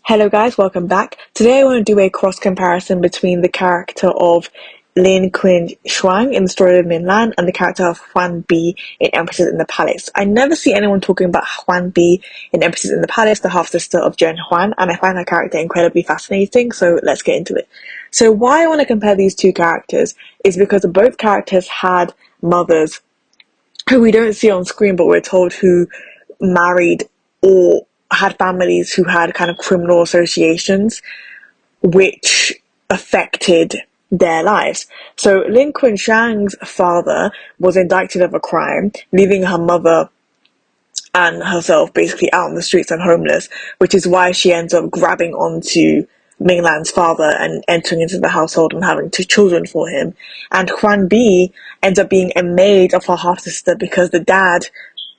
Hello guys, welcome back. Today I want to do a cross comparison between the character of Lin Qin Shuang in the story of Minglan and the character of Huan Bi in Empresses in the Palace. I never see anyone talking about Huan Bi in Empresses in the Palace, the half-sister of Zhen Huan, and I find her character incredibly fascinating, so let's get into it. So why I want to compare these two characters is because both characters had mothers who we don't see on screen, but we're told who married or had families who had kind of criminal associations which affected their lives. So Lin Qinshuang's father was indicted of a crime, leaving her mother and herself basically out on the streets and homeless, which is why she ends up grabbing onto Minglan's father and entering into the household and having two children for him. And Huan Bi ends up being a maid of her half-sister because the dad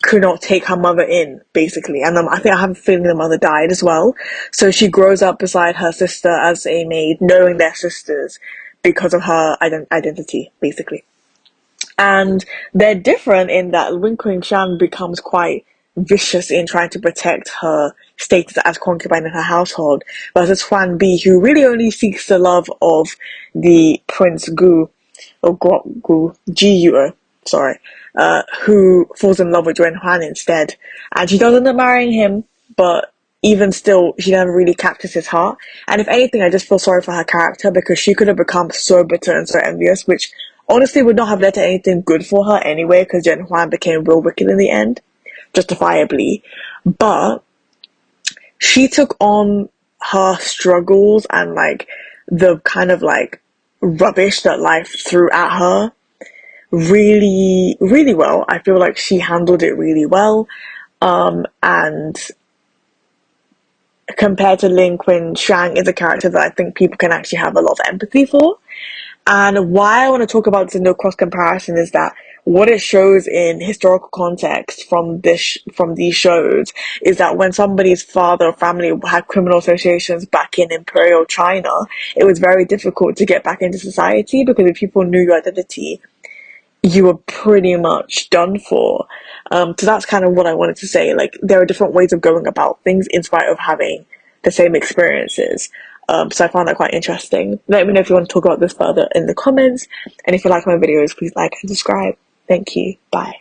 could not take her mother in, basically. And I think I have a feeling the mother died as well. So she grows up beside her sister as a maid, knowing they're sisters because of her identity, basically. And they're different in that Lin Qinshan becomes quite vicious in trying to protect her status as concubine in her household, versus Huan Bi, who really only seeks the love of the Prince Gu, or Gu, Ji-Yuo, sorry, who falls in love with Zhen Huan instead. And she does end up marrying him, but even still, she never really captures his heart. And if anything, I just feel sorry for her character because she could have become so bitter and so envious, which honestly would not have led to anything good for her anyway, because Zhen Huan became real wicked in the end, justifiably. But she took on her struggles and like the kind of like rubbish that life threw at her really, really well. I feel like she handled it really well. And compared to Lin Qinshuang is a character that I think people can actually have a lot of empathy for. And why I want to talk about this in no cross comparison is that what it shows in historical context from these shows is that when somebody's father or family had criminal associations back in imperial China, it was very difficult to get back into society because if people knew your identity, you were pretty much done for. So that's kind of what I wanted to say. Like, there are different ways of going about things in spite of having the same experiences. So I found that quite interesting. Let me know if you want to talk about this further in the comments. And if you like my videos, please like and subscribe. Thank you. Bye.